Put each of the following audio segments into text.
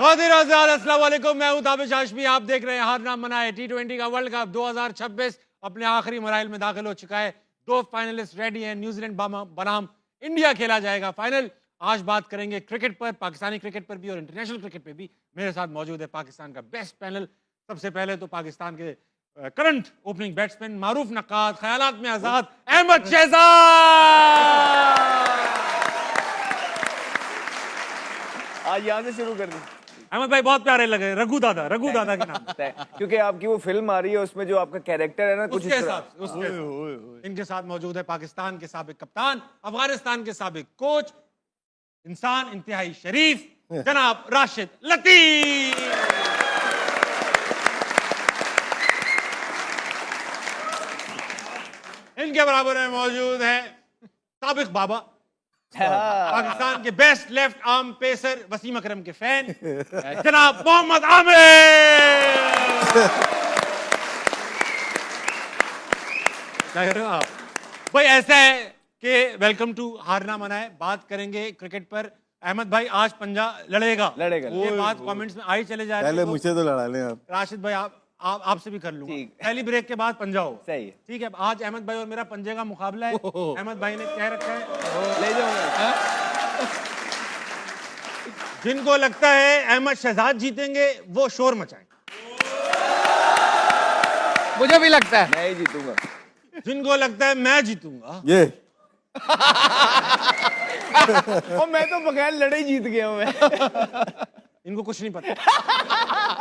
ख़वातीन और हज़रात, अस्सलाम वालेकुम। मैं हूं ताबिश हाशमी। आप देख रहे हैं हार ना मनाए। T20 का वर्ल्ड कप 2026 अपने आखिरी मराइल में दाखिल हो चुका है। दो फाइनलिस्ट रेडी हैं। न्यूजीलैंड बनाम इंडिया खेला जाएगा फाइनल। आज बात करेंगे क्रिकेट पर, पाकिस्तानी क्रिकेट पर भी और इंटरनेशनल क्रिकेट पर भी। मेरे साथ मौजूद है पाकिस्तान का बेस्ट पैनल। सबसे पहले तो पाकिस्तान के करंट ओपनिंग बैट्समैन, मारूफ नक्काद, ख्यालात में आजाद, अहमद शहजाद। आज यहाँ से शुरू कर दी। अहमद भाई बहुत प्यारे लगे, रघु दादा के नाम। क्योंकि आपकी वो फिल्म आ रही है, उसमें जो आपका कैरेक्टर है ना, कुछ उसके साथ इनके साथ मौजूद है पाकिस्तान के साबिक कप्तान, अफगानिस्तान के साबिक कोच, इंसान इंतहाई शरीफ, जनाब राशिद लतीफ। इनके बराबर में मौजूद है साबिक बाबा, पाकिस्तान के best left arm pacer, Wasim Akram के फैन, जनाब मोहम्मद आमिर। क्या कर रहे हो आप भाई? ऐसा है कि वेलकम टू हारना मना है। बात करेंगे क्रिकेट पर। अहमद भाई आज पंजा लड़ेगा। ये बात कमेंट्स में आई चले जा रही है। पहले मुझे तो लड़ा लें आप। राशिद भाई आपसे भी कर लूंगा। पहली ब्रेक के बाद पंजा हो। सही है। ठीक है, आज अहमद भाई और मेरा पंजे का मुकाबला है। अहमद भाई ने कह रखा है ले जाऊंगा। जिनको लगता है अहमद शहजाद जीतेंगे वो शोर मचाएं। मुझे भी लगता है मैं ही जीतूंगा। जिनको लगता है मैं जीतूंगा, ये और मैं तो बगैर लड़े ही जीत गया हूं मैं। इनको कुछ नहीं पता।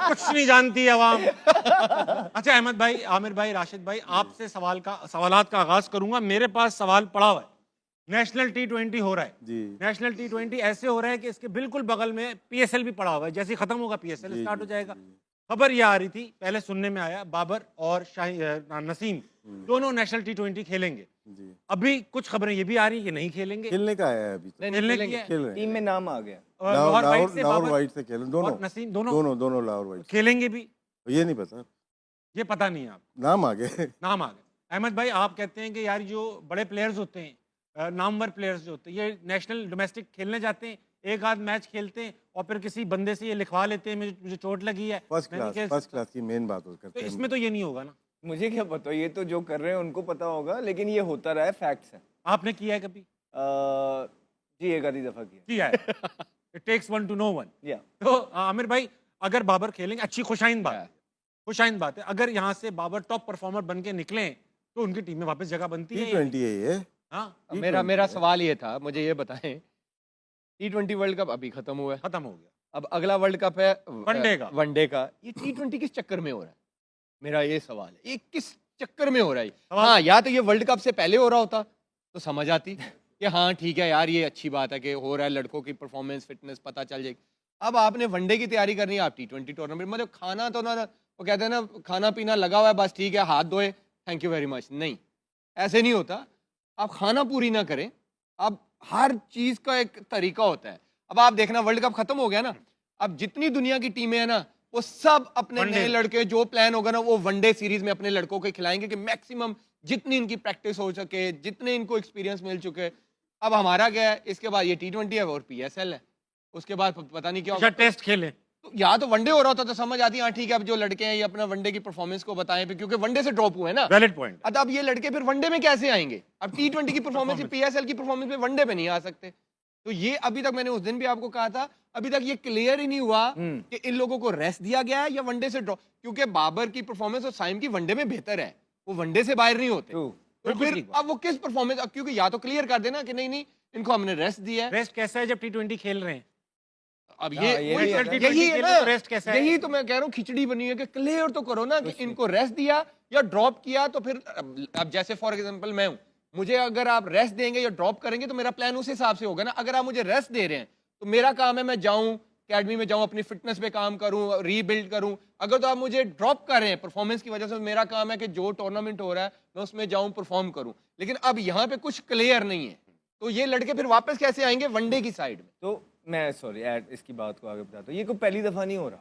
कुछ नहीं जानती आवाम। अच्छा अहमद भाई, आमिर भाई, राशिद भाई, आपसे सवालात का आगाज करूंगा। मेरे पास सवाल पड़ा हुआ है। नेशनल T20 हो रहा है जी। नेशनल T20 ऐसे हो रहा है कि इसके बिल्कुल बगल में PSL भी पड़ा हुआ है। जैसे खत्म होगा PSL स्टार्ट हो जाएगा। खबर ये आ रही थी, पहले सुनने में आया, बाबर और नसीम दोनों नेशनल T20 खेलेंगे। जी। अभी कुछ खबरें ये भी आ रही है कि नहीं खेलेंगे। खेलने का है अभी तो। खेलने की है। खेल रहे टीम में नाम आ गया। लाहौर वाइट से लाहौर बाबर वाइट से खेलें दोनों। और नसीम दोनों लाहौर वाइट खेलेंगे भी। ये नहीं पता, ये पता नहीं है आप। नाम आ गए। नाम आ गए। अहमद भाई आप कहते हैं कि यार जो बड़े प्लेयर्स होते हैं, नामवर प्लेयर्स जो होते हैं, ये नेशनल डोमेस्टिक खेलने जाते हैं, एक आध मैच खेलते हैं और फिर किसी बंदे से ये लिखवा लेते हैं मुझे चोट लगी है, फर्स्ट मैं नहीं खेल क्लास सकता। की मेन बात करते तो हैं। इसमें तो ये नहीं होगा ना। मुझे क्या पता, ये तो जो कर रहे हैं उनको पता होगा, लेकिन ये होता रहा है, फैक्ट्स है। आपने किया है कभी? जी एक आधी दफा किया है। It takes one to know one. या तो आमिर भाई अगर बाबर खेलेंगे, अच्छी खुशाइन बात है, खुशाइन बात है। अगर यहाँ से बाबर टॉप परफॉर्मर बन के निकले तो उनकी टीम में वापस जगह बनती है। T20 है ये। हाँ, मेरा सवाल ये था, मुझे ये बताएं, T20 वर्ल्ड कप अभी खत्म हुआ है, खत्म हो गया। अब अगला वर्ल्ड कप है वनडे का। ये T20 किस चक्कर में हो रहा है? मेरा ये सवाल है, ये किस चक्कर में हो रहा है? सवाल- हाँ, या तो ये वर्ल्ड कप से पहले हो रहा होता तो समझ आती कि हाँ ठीक है यार, ये अच्छी बात है कि हो रहा है, लड़कों की परफॉर्मेंस फिटनेस पता चल जाएगी। अब आपने वनडे की तैयारी करनी है, आप T20 टूर्नामेंट, मतलब खाना तो ना, वो कहते हैं ना, खाना पीना लगा हुआ है, बस ठीक है, हाथ धोए, थैंक यू वेरी मच। नहीं, ऐसे नहीं होता। आप खाना पूरी ना करें, अब हर चीज का एक तरीका होता है। अब आप देखना, वर्ल्ड कप खत्म हो गया ना, अब जितनी दुनिया की टीमें हैं ना, वो सब अपने नए लड़के, जो प्लान होगा ना, वो वनडे सीरीज में अपने लड़कों को खिलाएंगे कि मैक्सिमम जितनी इनकी प्रैक्टिस हो सके, जितने इनको एक्सपीरियंस मिल चुके। अब हमारा क्या है, इसके बाद ये T20 है और PSL है, उसके बाद पता नहीं क्या होगा। टेस्ट खेले तो या तो वनडे हो रहा होता तो समझ आती, हाँ ठीक है, अब जो लड़के हैं ये अपना वनडे की परफॉर्मेंस को बताएं, क्योंकि वनडे से ड्रॉप हुए ना। Valid point. अब ये लड़के फिर वनडे में कैसे आएंगे? अब T20 की परफॉर्मेंस, PSL की परफॉर्मेंस में वनडे पे नहीं आ सकते। तो ये अभी तक, मैंने उस दिन भी आपको कहा था, अभी तक ये क्लियर ही नहीं हुआ कि इन लोगों को रेस्ट दिया गया है या वनडे से ड्रॉप, क्योंकि बाबर की परफॉर्मेंस और साइम की वनडे में बेहतर है, वो वनडे से बाहर नहीं होते। तो फिर अब वो किस परफॉर्मेंस, क्योंकि या तो क्लियर कर देना कि नहीं इनको हमने रेस्ट दिया है। रेस्ट कैसा है जब T20 खेल रहे हैं? अब यही है ना, रेस्ट कैसा है? यही तो मैं कह रहा हूँ, खिचड़ी बनी है कि क्लियर तो करो ना कि इनको रेस्ट दिया या ड्रॉप किया। तो फिर अब जैसे फॉर एग्जांपल मैं हूं, मुझे अगर आप रेस्ट देंगे या ड्रॉप करेंगे तो मेरा प्लान उस हिसाब से होगा ना। अगर आप मुझे रेस्ट दे रहे हैं तो मेरा काम है मैं जाऊं अकेडमी में, जाऊं अपनी फिटनेस पे काम करूं, रीबिल्ड करूं। अगर तो आप मुझे ड्रॉप कर रहे हैं परफॉर्मेंस की वजह से, मेरा काम है कि जो टूर्नामेंट हो रहा है मैं उसमें जाऊं, परफॉर्म करूं। लेकिन अब यहाँ पे कुछ क्लियर नहीं है, तो ये लड़के फिर वापस कैसे आएंगे वनडे की साइड में? तो मैं सॉरी इसकी बात को आगे बताता हूँ। ये कोई पहली दफा नहीं हो रहा।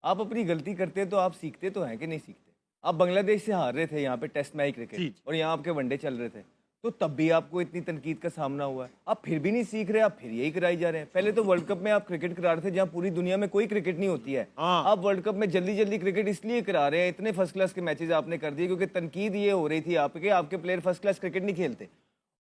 आप अपनी गलती करते तो आप सीखते तो हैं कि नहीं सीखते। आप बांग्लादेश से हार रहे थे यहाँ पे टेस्ट मैच क्रिकेट, और यहाँ आपके वनडे चल रहे थे, तो तब भी आपको इतनी तनकीद का सामना हुआ है। आप फिर भी नहीं सीख रहे, आप फिर यही कराई जा रहे हैं। पहले तो वर्ल्ड कप में आप क्रिकेट करा रहे थे जहां पूरी दुनिया में कोई क्रिकेट नहीं होती है। हाँ। आप वर्ल्ड कप में जल्दी जल्दी क्रिकेट इसलिए करा रहे हैं, इतने फर्स्ट क्लास के मैचेस आपने कर दिए क्योंकि तनकीद ये हो रही थी आपके, आपके प्लेयर फर्स्ट क्लास क्रिकेट नहीं खेलते।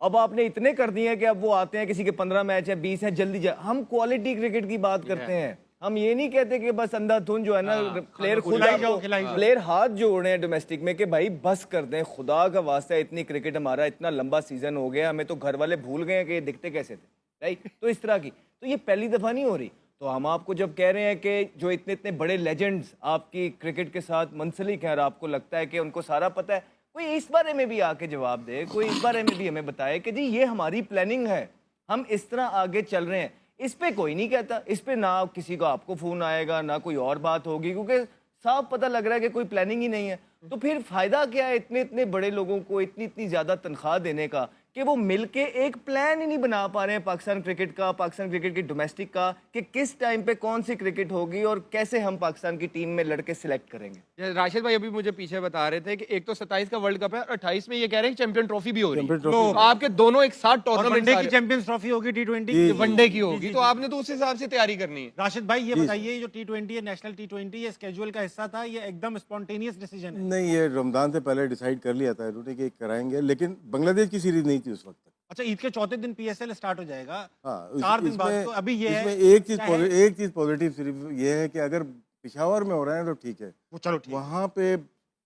अब आपने इतने कर दिए हैं कि अब वो आते हैं, किसी के 15 मैच है, 20 है, जल्दी हम क्वालिटी क्रिकेट की बात करते हैं। हम ये नहीं कहते कि बस अंधाधुंध जो है ना प्लेयर खुद खिलाई जाओ, खिलाई जाओ। प्लेयर हाथ जोड़ रहे हैं डोमेस्टिक में कि भाई बस कर दें, खुदा का वास्ता है, इतनी क्रिकेट हमारा इतना लंबा सीजन हो गया, हमें तो घर वाले भूल गए हैं कि ये दिखते कैसे थे, राइट। तो इस तरह की तो ये पहली दफा नहीं हो रही। तो हम आपको जब कह रहे हैं कि जो इतने इतने बड़े लेजेंड्स आपकी क्रिकेट के साथ मुंसलिक हैं और आपको लगता है कि उनको सारा पता है, कोई इस बारे में भी आके जवाब दे, कोई इस बारे में भी हमें बताए कि जी ये हमारी प्लानिंग है, हम इस तरह आगे चल रहे हैं। इस पे कोई नहीं कहता, इस पे ना किसी को आपको फोन आएगा ना कोई और बात होगी, क्योंकि साफ पता लग रहा है कि कोई प्लानिंग ही नहीं है। तो फिर फायदा क्या है इतने इतने बड़े लोगों को इतनी इतनी ज्यादा तनख्वाह देने का कि वो मिलके एक प्लान ही नहीं बना पा रहे हैं पाकिस्तान क्रिकेट का, पाकिस्तान क्रिकेट की डोमेस्टिक का, कि किस टाइम पे कौन सी क्रिकेट होगी और कैसे हम पाकिस्तान की टीम में लड़के सिलेक्ट करेंगे। जैसे राशिद भाई अभी मुझे पीछे बता रहे थे कि एक तो 27 का वर्ल्ड कप है और 28 में ये कह रहे हैं कि चैंपियन ट्रॉफी भी हो रही है। Champion trophy. तो आपके दोनों एक साथ और वनडे की टूर्नामेंट चैंपियंस ट्रॉफी होगी, T20 जी, वनडे की होगी, तो आपने तो उस हिसाब से तैयारी करनी है। राशिद भाई ये बताइए, जो T20 है, नेशनल T20, ये स्केड्यूल का हिस्सा था, ये एकदम स्पॉन्टेनियस डिसीजन है? नहीं, ये रमजान से पहले डिसाइड कर लिया था इन्होंने कि कराएंगे, लेकिन बांग्लादेश की सीरीज नहीं थी उस वक्त तक। अच्छा, ईद के चौथे दिन PSL स्टार्ट हो जाएगा। हाँ, 4 दिन बाद। इसमें- तो अभी ये है, इसमें क्या है? एक चीज पॉजिटिव सिर्फ ये है कि अगर पिशावर में हो रहे हैं तो ठीक है, वो चलो ठीक है। वहाँ पे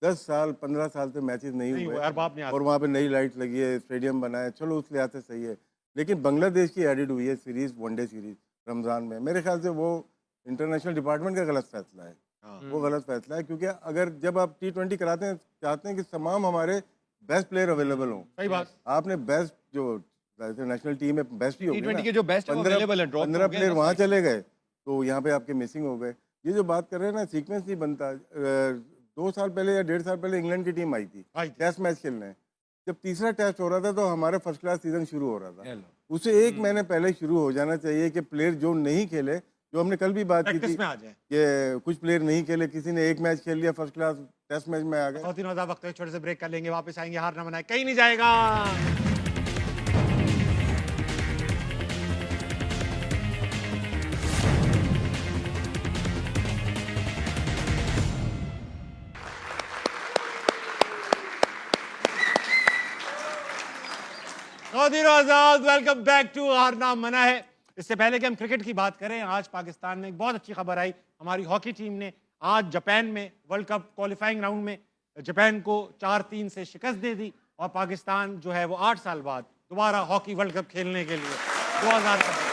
10 साल 15 साल से मैचेस नहीं नहीं हुए हुआ, अरबाब नहीं आता। और वहाँ पे नई लाइट लगी है, स्टेडियम बना है, चलो उस लिहाज से सही है। लेकिन बांग्लादेश की एडिड हुई है सीरीज, वनडे सीरीज रमजान में, मेरे ख्याल से वो इंटरनेशनल डिपार्टमेंट का गलत फैसला है। वो गलत फैसला है, क्योंकि अगर जब आप T20 कराते हैं, चाहते हैं कि तमाम हमारे बेस्ट प्लेयर अवेलेबल हों। सही बात। आपने बेस्ट जो नेशनल टीम में बेस्ट ही होगी T20 ना, के जो best है वो available है, drop तो 15 हो गए प्लेयर ना वहाँ सारे। चले गए, तो यहाँ पे आपके मिसिंग हो गए। ये जो बात कर रहे हैं ना, सीक्वेंस नहीं बनता। 2 साल पहले या 1.5 साल पहले इंग्लैंड की टीम आई थी आई थी। टेस्ट मैच खेलने। जब तीसरा टेस्ट हो रहा था तो हमारा फर्स्ट क्लास सीजन शुरू हो रहा था। उसे एक महीने पहले शुरू हो जाना चाहिए कि प्लेयर जो नहीं खेले, जो हमने कल भी बात की थी प्रैक्टिस में आ जाए। कि कुछ प्लेयर नहीं खेले, किसी ने एक मैच खेल लिया फर्स्ट क्लास, टेस्ट मैच में आ गए। बहुत ही मजा, वक्त है छोटे से ब्रेक कर लेंगे, वापस आएंगे। हार ना मनाए, कहीं नहीं जाएगा। वेलकम बैक टू हारना मना है। इससे पहले कि हम क्रिकेट की बात करें, आज पाकिस्तान में एक बहुत अच्छी खबर आई। हमारी हॉकी टीम ने आज जापान में वर्ल्ड कप क्वालिफाइंग राउंड में जापान को 4-3 से शिकस्त दे दी और पाकिस्तान जो है वो 8 साल बाद दोबारा हॉकी वर्ल्ड कप खेलने के लिए 2026।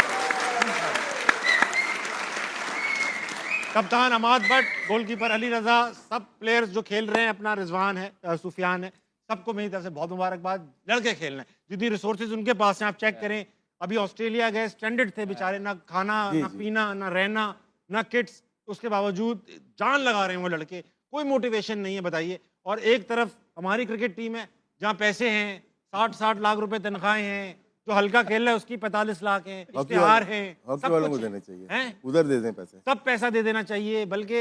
कप्तान अमाद भट्ट, गोलकीपर अली रजा, सब प्लेयर्स जो खेल रहे हैं, अपना रिजवान है, सुफियान है, सबको मेरी तरफ से बहुत मुबारकबाद। लड़के खेलना है, जितनी रिसोर्सेज उनके पास हैं, आप चेक करें। अभी ऑस्ट्रेलिया गए, स्टैंडर्ड थे बेचारे, ना खाना ना पीना ना रहना ना किट्स, उसके बावजूद जान लगा रहे हैं वो लड़के। कोई मोटिवेशन नहीं है, बताइए। और एक तरफ हमारी क्रिकेट टीम है जहाँ पैसे हैं, 60-60 लाख रुपए तनख्वाहें हैं, जो हल्का खेल रहा है उसकी 45 लाख हैं, इश्तिहार हैं, हॉकी सब वालों को कुछ देने चाहिए, हैं। उधर दे दें पैसे। सब पैसा दे देना चाहिए। बल्कि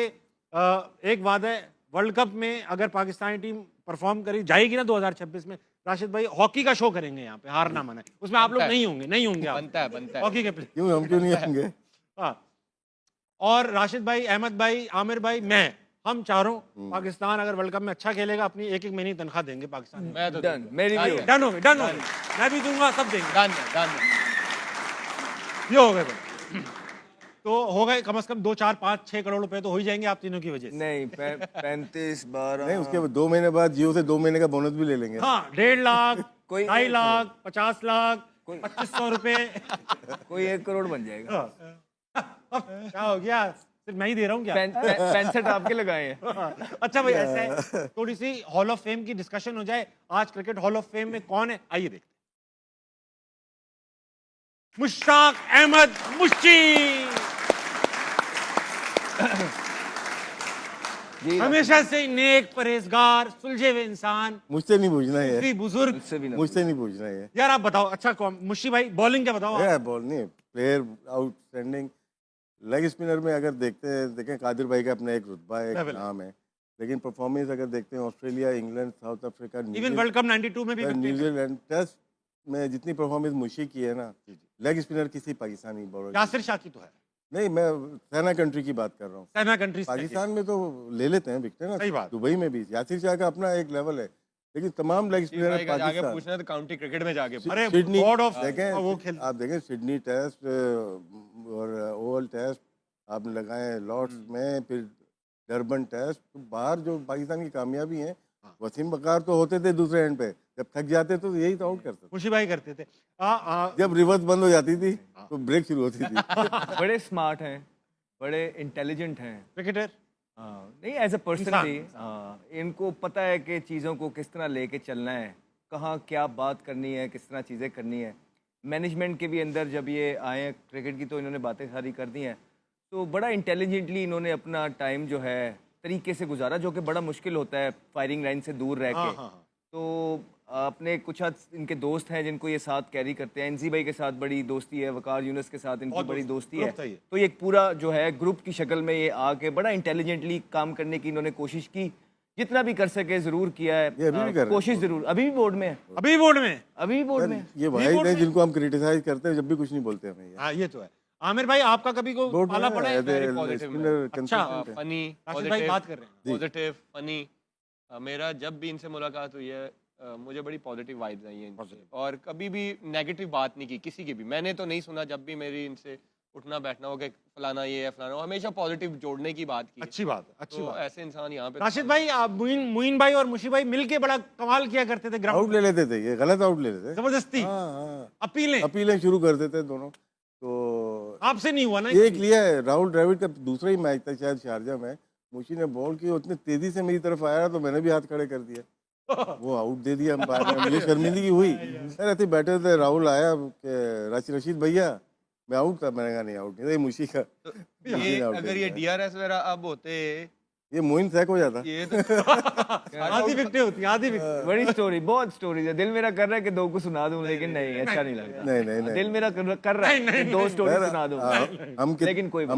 एक बात है, वर्ल्ड कप में अगर पाकिस्तानी टीम परफॉर्म करी जाएगी ना 2026 में, राशिद भाई हॉकी का शो करेंगे यहाँ पे, हार ना मना। उसमें आप लोग नहीं होंगे आप। बनता है। हॉकी के प्लेयर। क्यों, हम क्यों नहीं आएंगे? हाँ। और राशिद भाई, अहमद भाई, आमिर भाई, मैं, हम चारों, पाकिस्तान अगर वर्ल्ड कप में अच्छा खेलेगा, अपनी एक महीने की तनख्वाह देंगे पाकिस्तान में। मैं तो डन, मेरी भी हो। डन हो गए। मैं भी दूंगा, सब देंगे। डन। ये हो गए भाई। तो हो गए कम से कम 2, 4, 5, 6 करोड़ रुपए तो हो ही जाएंगे आप तीनों की वजह से। नहीं 35 12 नहीं, उसके 2 महीने बाद जियो से 2 महीने का बोनस भी ले लेंगे। हाँ, 1.5 लाख, कोई 2.5 लाख, 50 लाख, 2500 रुपए। कोई 1 करोड़ बन जाएगा। क्या हो गया, सिर्फ मैं ही दे रहा हूँ क्या? 65 आपके लगाए हैं। अच्छा भाई, ऐसा है, थोड़ी सी हॉल ऑफ फेम की डिस्कशन हो जाए। आज क्रिकेट हॉल ऑफ फेम में कौन है, आइए देखते हैं। मुश्ताक अहमद मुश्ती, हमेशा से नेक, परहेजगार, सुलझे हुए इंसान, मुझसे नहीं पूछना है, काफी बुजुर्ग। मुझसे भी ना मुझसे नहीं पूछना है। यार आप बताओ, अच्छा मुश्ती भाई बॉलिंग क्या बताओ आप? बॉल नहीं, प्लेयर आउटस्टैंडिंग। लेग स्पिनर में अगर देखें कादिर भाई का अपना एक रुतबा है, एक Level। नाम है, लेकिन परफॉर्मेंस अगर देखते हैं Australia, England, south Africa, even world cup 92 में भी न्यूजीलैंड, टेस्ट में जितनी परफॉर्मेंस मुशी की है ना, लेग स्पिनर किसी पाकिस्तानी बॉलर यासिर शाह की तो है, नहीं, मैं सेना कंट्री की बात कर रहा हूँ। सेना कंट्री पाकिस्तान में तो ले लेते हैं विकेट ना, सही बात। दुबई में भी यासिर शाह का अपना एक लेवल है, लेकिन तमाम लेग स्पिनर भाई का जाके पाकिस्तान पूछना तो काउंटी क्रिकेट में जाके अरे सिडनी गॉड ऑफ वो देखें, खेल आप देखें सिडनी टेस्ट और ओवल टेस्ट आपने लगाए, लॉर्ड्स में, फिर डरबन टेस्ट, तो बाहर जो पाकिस्तान की कामयाबी है, वसीम बकार तो होते थे दूसरे एंड पे, जब थक जाते तो यही तो आउट करते थे। खुशी भाई करते थे। जब रिवर्स बंद हो जाती थी तो ब्रेक शुरू होती थी। बड़े स्मार्ट हैं, बड़े इंटेलिजेंट हैं। क्रिकेटर नहीं एज अ पर्सन भी इनको पता है कि चीज़ों को किस तरह लेके चलना है, कहाँ क्या बात करनी है, किस तरह चीज़ें करनी है। मैनेजमेंट के भी अंदर जब ये आए हैं क्रिकेट की, तो इन्होंने बातें सारी कर दी हैं, तो बड़ा इंटेलिजेंटली इन्होंने अपना टाइम जो है तरीके से गुजारा, जो कि बड़ा मुश्किल होता है फायरिंग लाइन से दूर रह के। तो अपने कुछ हद इनके दोस्त हैं जिनको ये साथ कैरी करते हैं। एनजी भाई के साथ बड़ी दोस्ती है, वकार यूनुस के साथ इनकी बड़ी दोस्ती है। तो ये पूरा जो है ग्रुप की शक्ल में ये आके बड़ा इंटेलिजेंटली काम करने की इन्होंने कोशिश की, जितना भी कर सके जरूर किया है। ये अभी भी कर रहे कोशिश जरूर, अभी भी बोर्ड में है, अभी बोर्ड में, अभी भी बोर्ड में है। ये भाई हैं जिनको हम क्रिटिसाइज करते हैं, जब भी कुछ नहीं बोलते हमें ये। हाँ ये तो है। आमिर भाई आपका कभी को बोर्ड पाला पड़ा है? अच्छा, फनी, राशिद भाई बात कर रहे हैं। Positive, funny. मेरा जब भी इनसे मुलाकात हुई है, मुझे बड़ी पॉजिटिव वाइब्स आई हैं इनसे, और कभी भी नेगेटिव बात नहीं की किसी की भी। मैंने तो नहीं सुना जब भी मेरी इनसे उठना बैठना हो कि फलाना ये है फलाना, हमेशा पॉजिटिव जोड़ने की बात की। अच्छी बात है, अच्छी तो बात। ऐसे इंसान यहाँ पे राशिद भाई आप मुइन भाई और मुशी भाई मिलके बड़ा कमाल किया करते थे आउट ग्राउंड, ले लेते थे, ये गलत आउट ले लेते थे। जबरदस्ती हाँ, अपीलें। अपीलें शुरू कर देते दोनों। तो आपसे नहीं हुआ ना? एक लिया है राहुल द्रविड़ का दूसरा ही मैच था शायद शारजा में, मुशी ने बॉल की, उतनी तेजी से मेरी तरफ आया तो मैंने भी हाथ खड़े कर दिया, वो आउट दे दिया अंपायर ने। मुझे शर्मिंदगी हुई, ऐसे बैठे थे, राहुल आया कि रशीद भैया मैं आउट था, मैंने कहा नहीं आउट नहीं, मुशी का ये अगर ये डीआरएस वगैरह अब होते, ये मोइन सैक हो जाता। ये तो आधी विकेटें होती, आधी विकेट। बड़ी स्टोरी, बहुत स्टोरीज है। दिल मेरा कर रहा है कि दो को सुना दूं, लेकिन नहीं, अच्छा नहीं लगता। नहीं दिल मेरा कर रहा है कि दो स्टोरी सुना दूं, लेकिन कोई बात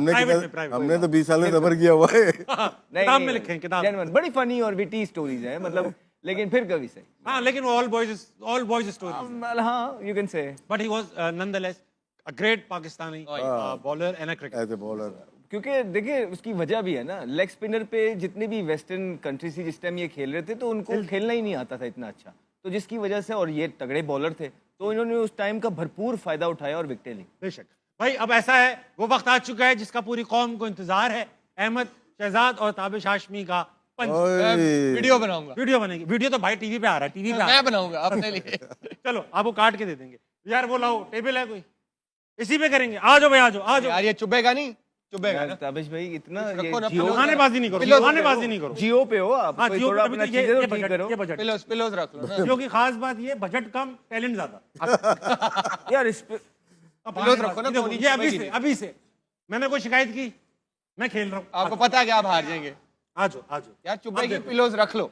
हमने तो 20 साल सफर किया हुआ है। किताब में लिखें, किताब। जेन्युइन बड़ी फनी और विटी स्टोरीज है, मतलब, लेकिन फिर कभी से। हाँ, लेकिन ऑल बॉयज स्टोरीज। हाँ, you can say. But he was nonetheless a great Pakistani bowler and a cricketer. As a bowler, क्योंकि देखिए उसकी वजह भी है ना, लेग स्पिनर पे जितने भी वेस्टर्न कंट्रीज थी जिस टाइम ये खेल रहे थे, तो उनको खेलना ही नहीं आता था इतना अच्छा, तो जिसकी वजह से, और ये तगड़े बॉलर थे, तो इन्होंने उस टाइम का भरपूर फायदा उठाया और विकेटें ली। बेशक भाई, अब ऐसा है, वो वक्त आ चुका है जिसका पूरी कौम को इंतजार है। अहमद शहजाद और ताबिश हाशमी का पंच। वीडियो बनाऊंगा, वीडियो बनेगी। वीडियो तो भाई टीवी पे आ रहा है, टीवी पे आ रहा मैं बनाऊंगा अपने लिए। चलो आपको काट के दे देंगे यार। वो लाओ, टेबल है कोई, इसी पे करेंगे। आ जाओ भाई, आ जाओ, आ जाओ। यार ये चुभेगा नहीं, चुभेगा ना। ताबिश भाई इतना रखो ना, जियो, बहानेबाजी नहीं करो, पिलो- बहानेबाजी नहीं करो। जियो पे हो आप, हाँ, कोई जियो थोड़ा पे अपना तो चीजें तो ये ठीक करो। बजट पिलोज रख लो ना। जियो की खास बात ये, बजट कम टैलेंट ज्यादा। यार इस पे अब पिलोज रखो ना, देखो, कोहनी ये अभी चुभेगी से, अभी से मैंने कोई शिकायत की? मैं खेल रहा हूँ। आपको पता है कि आप हार जाएंगे आ जाओ, आ जाओ यार, चुभेगी, पिलोज रख लो।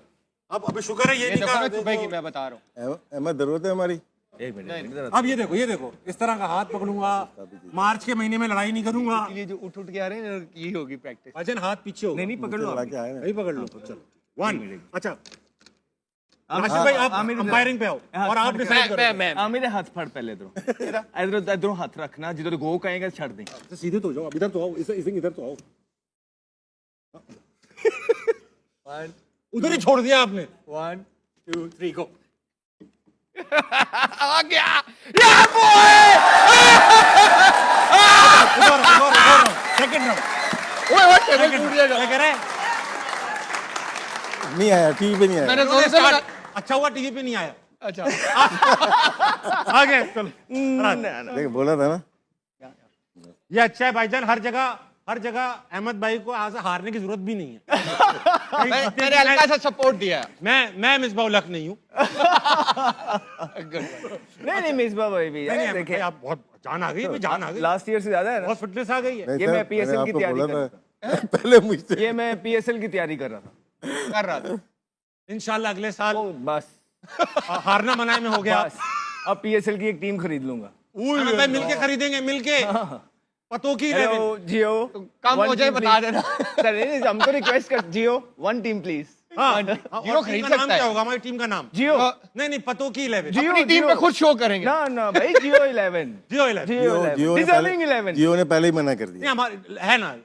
अब अभी शुक्र है ये ये नहीं देखो ना, कहा। चुभेगी, मैं बता रहा हूँ। अहमद जरूरत है हमारी। एक मिनट जरा, अब ये देखो, इस तरह का हाथ पकड़ूंगा। मार्च के महीने में लड़ाई नहीं करूंगा। ये जो उठ के आ रहे हैं, यही होगी प्रैक्टिस। अजन हाथ पीछे होगा। नहीं पकड़ लो आप। क्या है नहीं पकड़ लो। चलो 1। अच्छा राशिद भाई, आप अंपायरिंग पे आओ और आप डिसाइड करो। मैं मेरे हाथ फड़ पहले इधरों हाथ रखना, जिधर गो कहेगा छड़ दें। सीधे तो जाओ, इधर तो आओ, इसे इधर तो आओ। उधर ही छोड़ दिया आपने। 1 2 3 गो। आ गया यार, सेकंड राउंड। ओए टेबल टूट जाएगा। क्या कह रहे हैं? नहीं आया, टीवी पे नहीं आया। मैंने जोर से बना। अच्छा हुआ टीवी पे नहीं आया। अच्छा, आ गए, चलो। देख बोला था ना, ये अच्छा है भाईजान, हर जगह अहमद भाई को आज हारने की जरूरत भी नहीं है। मैंने हल्का सा सपोर्ट दिया है। मैं मिसबाह उल हक नहीं हूँ। नहीं मिसबा भाई भी नहीं, यार, भाई, देखिए आप बहुत जान आ गई, जान आ गई, लास्ट ईयर से ज्यादा है ना। बहुत फिटनेस आ गई है। नहीं ये सर, मैं PSL मैंने की आपको तैयारी बोला कर था। पहले मुझसे ये मैं PSL की तैयारी कर रहा था। कर रहा था। इंशाल्लाह अगले साल ओ बस हारना मनाए में हो गया। बस अब PSL की एक टीम खरीद लूंगा। अहमद भाई मिलके खरीदेंगे, मिलके पतों की हेलो जियो, कम हो जाए बता देना। सर हम तो रिक्वेस्ट कर, जियो 1 टीम प्लीज। हाँ, हाँ, और जियो टीम खरीद का नाम सकता है। क्या होगा हमारी टीम का नाम? जियो नहीं पतो की 11। जियो अपनी टीम पे खुद शो करेंगे। ना ना भाई जियो 11 जियो 11 जियो 11 डिजर्विंग 11 जियो ने पहले ही मना कर नहीं दिया। हमारे है ना,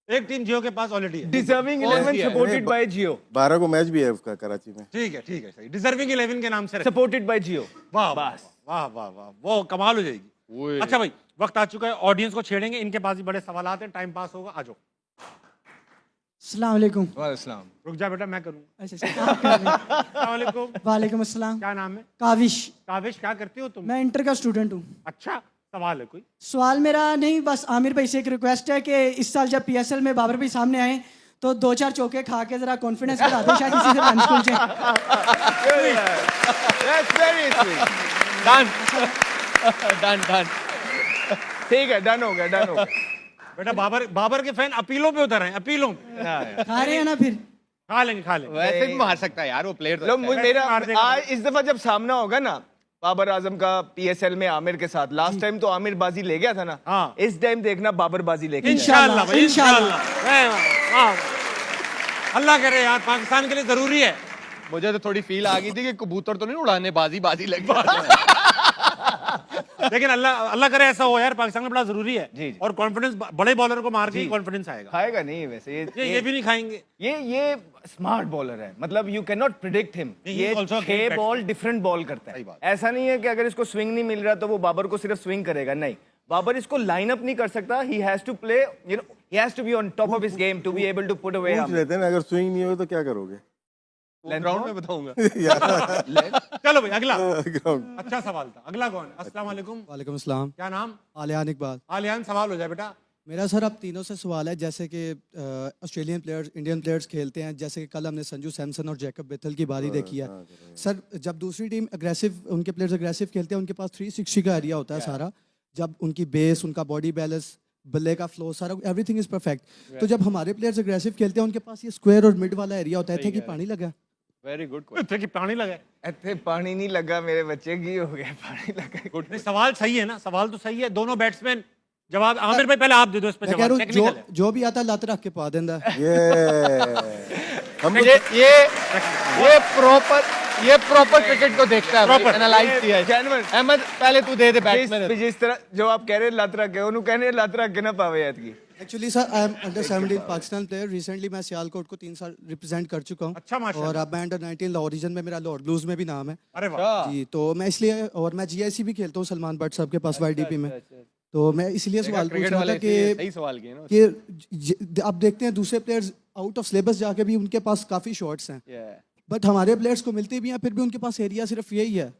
एक टीम जियो के पास ऑलरेडी है। डिजर्विंग कौन 11 सी है? सपोर्टेड बाय जियो 12 को मैच भी है उसका कराची में। ठीक है सही, डिजर्विंग 11 के नाम से रखें। सपोर्टेड बाय जियो वाह वाह वाह वाह वाह, वो कमाल हो जाएगी। अच्छा भाई, वक्त आ चुका है, ऑडियंस को छेड़ेंगे, इनके पास भी बड़े सवाल आते हैं, टाइम पास होगा, आ जाओ। अस्सलाम वालेकुम। वालेकुम रुक जा बेटा, मैं करूंगा। अच्छा आप कर रहे हैं। अस्सलाम वालेकुम। वालेकुम अस्सलाम। क्या नाम है? काविश। काविश, क्या करती हो तुम? मैं इंटर का स्टूडेंट हूँ। अच्छा, सवाल है कोई? सवाल मेरा नहीं, बस आमिर भाई से एक रिक्वेस्ट है कि इस साल जब पीएसएल में बाबर भाई सामने आए तो 2-4 चौके खा के जरा कॉन्फिडेंस बढ़ा दे, शायद इसी से रन स्कूल जाए। That's very sweet done done. ठीक है, डन हो गया बेटा बाबर के फैन अपीलों पे उतर रहे हैं, अपीलों पे। खा रहे हैं ना फिर? खा लेंगे। वैसे भी मार सकता है यार वो प्लेयर। लो मेरा मार देगा। आज इस दफा जब सामना होगा ना बाबर आजम का पीएसएल में आमिर के साथ, लास्ट टाइम तो आमिर बाजी ले गया था ना, हाँ। इस टाइम देखना बाबर बाजी लेके जाएगा। इंशाल्लाह भाई, इंशाल्लाह। इंशाल्लाह। वाह, अल्लाह करे यार, पाकिस्तान के लिए जरूरी है। मुझे तो थोड़ी फील आ गई थी कि कबूतर तो नहीं उड़ाने, बाजी लग लेकिन अल्लाह करे ऐसा हो यार, पाकिस्तान में बड़ा जरूरी है। जी, जी। और कॉन्फिडेंस, बड़े बॉलर को मार के कॉन्फिडेंस आएगा। खाएगा नहीं वैसे ये भी नहीं खाएंगे। ये स्मार्ट बॉलर है, मतलब you can not predict him. He is ये also a great 6 batsman. Ball different ball करता सही है। बात। ऐसा नहीं है कि अगर इसको स्विंग नहीं मिल रहा तो वो बाबर को सिर्फ स्विंग करेगा, नहीं, बाबर इसको लाइन अप नहीं कर सकता। He has to play, you know, he has to be on top of his game to be able to put away. पूछ लेते हैं ना, अगर स्विंग नहीं हो तो क्या करोगे? ग्राउंड में बताऊंगा। चलो भाई, अगला ग्राउंड। अच्छा सवाल था। अगला कौन? अस्सलाम वालेकुम। वालेकुम अस्सलाम। क्या नाम? आलियान इकबाल। आलियान, सवाल हो जाए बेटा। मेरा सर अब तीनों से सवाल है, जैसे कि ऑस्ट्रेलियन प्लेयर्स, इंडियन प्लेयर्स खेलते हैं, जैसे कि कल हमने संजू सैमसन और जैकब बेथल की बारी देखी है। सर जब दूसरी टीम अग्रेसिव, उनके प्लेयर्स अग्रेसिव खेलते हैं, उनके पास 360 का एरिया होता है सारा, जब उनकी बेस, उनका बॉडी बैलेंस, बल्ले का फ्लो, सारा एवरीथिंग इज परफेक्ट। तो जब हमारे प्लेयर्स अग्रेसिव खेलते हैं, उनके पास ये स्क्वायर और मिड वाला एरिया होता है, थे कि पानी लगा। Very good. कि पानी लगा है। इतने पानी नहीं लगा मेरे बच्चे की, हो गया पानी लगा। नहीं, सवाल सही है ना, सवाल तो सही है। दोनों बैट्समैन जवाब, आमिर भाई पहले आप दे दो इस पे मैं कह जवाब, रहा हूँ टेक्निकल है। जो भी आता है लात रख के पा देंदा है। हम ये प्रॉपर क्रिकेट को देखता है, Proper. एनालाइज किया है। Genuine. अहमद पहले तू दे बैट्समैन। जिस तरह जो आप कह रहे हैं लात रख के, उन्होंने कहने लात रख के ना पावे याद की। Actually sir I am under 17 Pakistan player. Recently मैं सियालकोट को 3 साल रिप्रेजेंट कर चुका हूँ। अच्छा, माशाल्लाह। और अब मैं अंडर 19 लाहौर रीजन में, मेरा लाहौर ब्लूज में भी नाम है अरे वाह। जी। तो मैं इसलिए, और मैं जीआईसी भी खेलता हूँ सलमान भट्ट साहब के पास वाईडीपी में। तो मैं इसलिए सवाल पूछ क्रिकेट रहा था वाले कि सही सवाल किए ना। अब देखते हैं दूसरे प्लेयर्स आउट ऑफ सिलेबस जाके भी उनके पास काफी शॉट्स हैं, बट हमारे प्लेयर्स को मिलते भी हैं, फिर भी उनके पास एरिया सिर्फ यही है।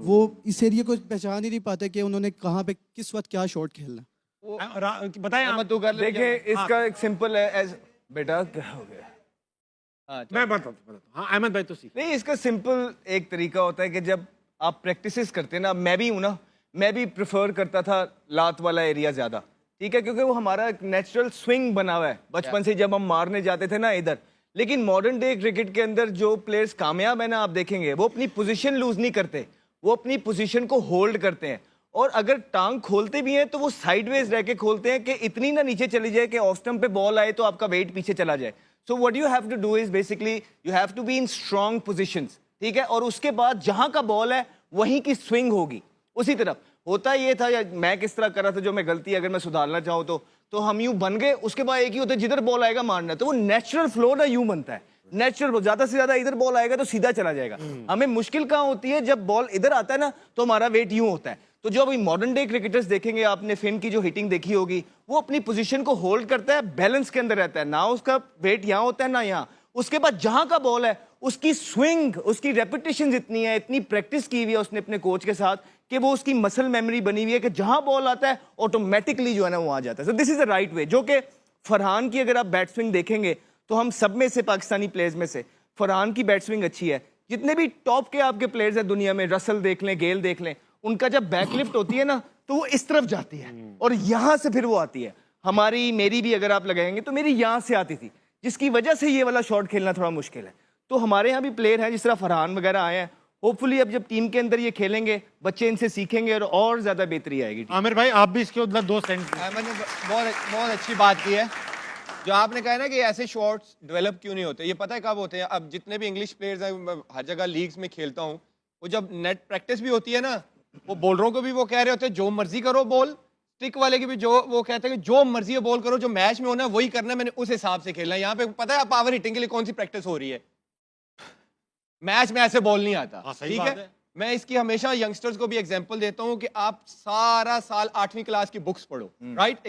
वो इस एरिया को पहचान ही नहीं पाते कि उन्होंने कहाँ पे किस वक्त क्या शॉट खेलना। बताएं आप। अहमद तू कर ले। देखिए इसका एक सिंपल है, एज बेटा क्या हो गया, हाँ, मैं बताता हूँ। हाँ, अहमद भाई तो सीख। नहीं इसका सिंपल एक तरीका होता है कि जब आप प्रैक्टिसेस करते हैं ना, मैं भी हूं ना, मैं भी प्रेफर करता था लात वाला एरिया ज्यादा, ठीक है, क्योंकि वो हमारा नेचुरल स्विंग बना हुआ है बचपन से, जब हम मारने जाते थे ना इधर। लेकिन मॉडर्न डे क्रिकेट के अंदर जो प्लेयर्स कामयाब है ना, आप देखेंगे वो अपनी पोजीशन लूज नहीं करते, वो अपनी पोजीशन को होल्ड करते हैं। और अगर टांग खोलते भी हैं तो वो साइडवेज रह के खोलते हैं कि इतनी ना नीचे चली जाए कि ऑफ स्टंप पे बॉल आए तो आपका वेट पीछे चला जाए। So what you have to do is basically you have to be in strong positions, ठीक है। और उसके बाद जहां का बॉल है वहीं की स्विंग होगी उसी तरफ। होता ये था, या मैं किस तरह कर रहा था, जो मैं गलती अगर मैं सुधारना चाहूँ तो हम यूं बन गए, उसके बाद एक ही होता है जिधर बॉल आएगा मारना है, तो वो नेचुरल फ्लो ना यूं बनता है, नेचुरल, ज्यादा से ज्यादा इधर बॉल आएगा तो सीधा चला जाएगा। हमें मुश्किल कहाँ होती है, जब बॉल इधर आता है ना तो हमारा वेट यूं होता है। तो जो अभी मॉडर्न डे क्रिकेटर्स देखेंगे, आपने फिन की जो हिटिंग देखी होगी, वो अपनी पोजीशन को होल्ड करता है, बैलेंस के अंदर रहता है, ना उसका वेट यहाँ होता है ना यहाँ। उसके बाद जहां का बॉल है उसकी स्विंग, उसकी रेपिटेशन इतनी है, इतनी प्रैक्टिस की हुई है उसने अपने कोच के साथ, कि वो उसकी मसल मेमोरी बनी हुई है कि जहां बॉल आता है ऑटोमेटिकली जो है ना वो आ जाता है। So this is the right way. जो कि फरहान की अगर आप बैट स्विंग देखेंगे तो हम सब में से, पाकिस्तानी प्लेयर्स में से फरहान की बैट स्विंग अच्छी है। जितने भी टॉप के आपके प्लेयर्स हैं दुनिया में, रसल देख लें, गेल देख लें, उनका जब बैकलिफ्ट होती है ना तो वो इस तरफ जाती है और यहां से फिर वो आती है। हमारी, मेरी भी अगर आप लगाएंगे तो मेरी यहां से आती थी, जिसकी वजह से ये वाला शॉट खेलना थोड़ा मुश्किल है। तो हमारे यहाँ भी प्लेयर हैं जिस तरह फरहान वगैरह आए हैं, होपफुली अब जब टीम के अंदर ये खेलेंगे बच्चे इनसे सीखेंगे और ज्यादा बेहतरी आएगी। आमिर भाई आप भी इसके मतलब 2 सेंट। अहमद ने बहुत अच्छी बात की है। जो आपने कहा ना कि ऐसे शॉट्स डेवलप क्यों नहीं होते, ये पता है कब होते हैं? अब जितने भी इंग्लिश प्लेयर्स हैं, मैं हर जगह लीग्स में खेलता हूँ, वो जब नेट प्रैक्टिस भी होती है ना, वो बॉलरों को भी वो कह रहे होते हैं जो मर्जी करो बॉल, स्टिक वाले की भी जो वो कहते हैं कि जो मर्जी है बॉल करो, जो मैच में होना है वही करना है, मैंने उस हिसाब से खेलना है। यहाँ पे पता है पावर हिटिंग के लिए कौन सी प्रैक्टिस हो रही है? मैच में ऐसे बॉल नहीं आता। हाँ, सही ठीक बात है, है। मैं इसकी हमेशा यंगस्टर्स को भी एग्जांपल देता हूँ कि आप सारा साल 8वीं क्लास की बुक्स पढ़ो, राइट?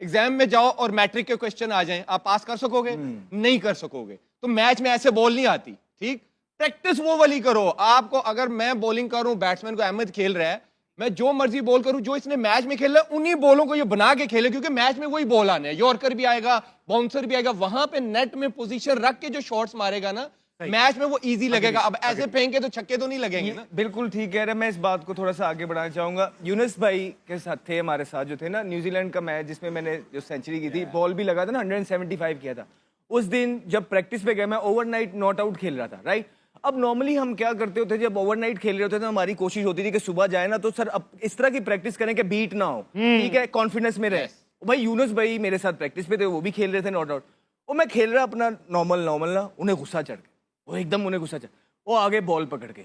एग्जाम में जाओ और मैट्रिक के क्वेश्चन आ जाएं, आप पास कर सकोगे? नहीं कर सकोगे। तो मैच में ऐसे बॉल नहीं आती, ठीक? प्रैक्टिस वो वाली करो। आपको अगर मैं बॉलिंग करूं, बैट्समैन को अहमद खेल रहा है, मैं जो मर्जी बॉल करूं, जो इसने मैच में खेला है उन्हीं बॉलों को ये बना के खेले, क्योंकि मैच में वही बॉल आने हैं। यॉर्कर भी आएगा, बाउंसर भी आएगा, वहां पे नेट में पोजीशन रख के जो शॉट्स मारेगा ना, मैच में वो इजी लगेगा। अब ऐसे फेंके तो छक्के तो नहीं लगेंगे ना। बिल्कुल ठीक कह रहे हैं। मैं इस बात को थोड़ा सा आगे बढ़ाना चाहूंगा। यूनुस भाई के साथ थे, हमारे साथ जो थे ना, न्यूजीलैंड का मैच जिसमें मैंने जो सेंचुरी की थी, बॉल भी लगा था ना, 175 किया था। उस दिन जब प्रैक्टिस पे गया, मैं ओवरनाइट नॉट आउट खेल रहा था, राइट? अब नॉर्मली हम क्या करते होते, जब ओवरनाइट खेल रहे होते थे, हमारी कोशिश होती थी कि सुबह जाए ना तो सर अब इस तरह की प्रैक्टिस करें कि बीट ना हो, ठीक है, कॉन्फिडेंस में रहे। भाई यूनुस भाई मेरे साथ प्रैक्टिस पे थे, वो भी खेल रहे थे नॉट आउट, और मैं खेल रहा अपना नॉर्मल ना, उन्हें गुस्सा चढ़ गया, वो एकदम उन्हें गुस्सा चढ़, वो आगे बॉल पकड़ के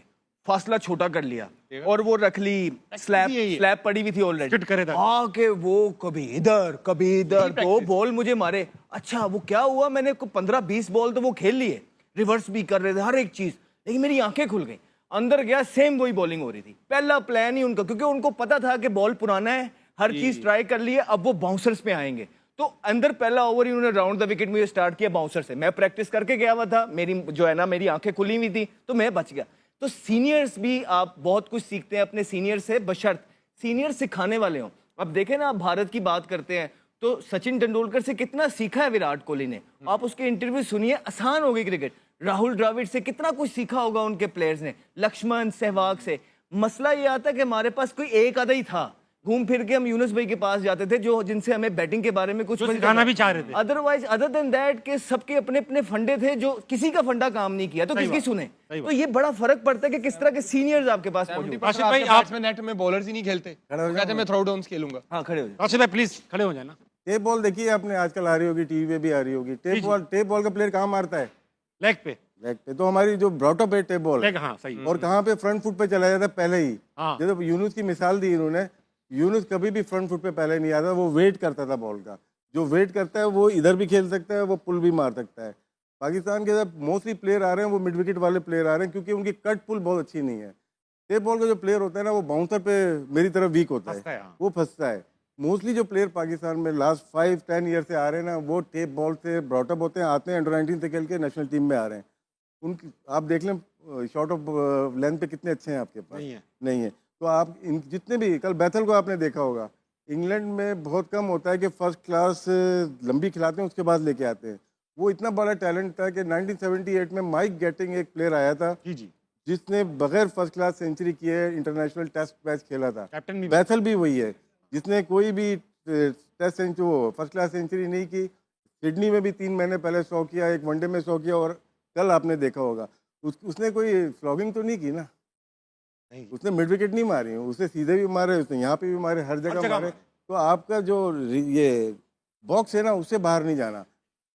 फासला छोटा कर लिया और वो रख ली, स्लैप पड़ी हुई थी ऑलरेडी, आके वो कभी इधर तो बॉल मुझे मारे। अच्छा वो क्या हुआ, मैंने 15-20 बॉल तो वो खेल लिए, रिवर्स भी कर रहे थे, हर एक चीज, लेकिन मेरी आंखें खुल गई। अंदर गया, सेम वही बॉलिंग हो रही थी। पहला प्लान ही उनका, क्योंकि उनको पता था कि बॉल पुराना है, हर चीज ट्राई कर ली है, अब वो बाउंसर्स पे आएंगे। तो अंदर पहला ओवर ही उन्होंने राउंड द विकेट मुझे स्टार्ट किया बाउंसर से। मैं प्रैक्टिस करके गया हुआ था, मेरी जो है ना, मेरी आंखें खुली हुई थी, तो मैं बच गया। तो सीनियर्स भी आप बहुत कुछ सीखते हैं अपने सीनियर से, बशर्त सीनियर सिखाने वाले हों। अब देखें ना, आप भारत की बात करते हैं तो सचिन तेंदुलकर से कितना सीखा है विराट कोहली ने। आप उसके इंटरव्यू सुनिए, आसान हो गई क्रिकेट। राहुल द्रविड़ से कितना कुछ सीखा होगा उनके प्लेयर्स ने, लक्ष्मण सहवाग से। मसला ये आता है कि हमारे पास कोई एक आधा ही था, घूम फिर के हम यूनुस भाई के पास जाते थे जो जिनसे हमें बैटिंग के बारे में कुछ सिखाना भी चाह रहे थे। अदरवाइज अदर देन दैट के सबके अपने अपने फंडे थे, जो किसी का फंडा काम नहीं किया तो किसकी सुने। तो ये बड़ा फर्क पड़ता है कि किस तरह के सीनियर्स आपके पास मौजूद। आशिफ भाई, आप में नेट में बॉलर्स ही नहीं खेलते, कहते मैं थ्रो डाउन्स खेलूंगा। हाँ खड़े हो जाओ। आशिफ भाई प्लीज खड़े हो जाए ना। टेप बॉल देखिए आपने, आजकल आ रही होगी, टीवी पे भी आ रही होगी। टेप बॉल का प्लेयर कहाँ मारता है? लेग पे। लेग पे। तो हमारी जो ब्रॉटअप है टेप बॉल, लेग, हाँ सही। और कहाँ पे फ्रंट फुट पे चला जाता है पहले ही। हाँ। जैसे यूनुस की मिसाल दी इन्होंने, यूनुस कभी भी फ्रंट फुट पे पहले नहीं आता, वो वेट करता था बॉल का। जो वेट करता है वो इधर भी खेल सकता है, वो पुल भी मार सकता है। पाकिस्तान के जब मोस्टली प्लेयर आ रहे हैं वो मिड विकेट वाले प्लेयर आ रहे हैं, क्योंकि उनकी कट पुल बहुत अच्छी नहीं है। टेप बॉल का जो प्लेयर होता है ना, वो बाउंसर पे मेरी तरफ वीक होता है, वो फंसता है। मोस्टली जो प्लेयर पाकिस्तान में लास्ट 5-10 ईयर से आ रहे हैं ना, वो टेप बॉल से ब्रॉटअप होते हैं, आते हैं अंडर 19 से खेल के नेशनल टीम में आ रहे हैं। उनकी आप देख लें शॉर्ट ऑफ लेंथ पे कितने अच्छे हैं आपके पास, नहीं है। तो आप इन जितने भी, कल बैथल को आपने देखा होगा, इंग्लैंड में बहुत कम होता है कि फर्स्ट क्लास लंबी खिलाते हैं उसके बाद लेके आते हैं। वो इतना बड़ा टैलेंट था कि 1978 में माइक गेटिंग एक प्लेयर आया था जिसने बगैर फर्स्ट क्लास सेंचुरी किए इंटरनेशनल टेस्ट मैच खेला था। बैथल भी वही है जिसने कोई भी test century, first class century नहीं की। सिडनी में भी 3 महीने पहले 100 किया, एक वनडे में 100 किया, और कल आपने देखा होगा उसने कोई फ्लॉगिंग तो नहीं की ना, उसने मिड विकेट नहीं मारी, उसने सीधे भी मारे, उसने यहाँ पे भी मारे, हर जगह मारे। तो आपका जो ये बॉक्स है ना, उससे बाहर नहीं जाना।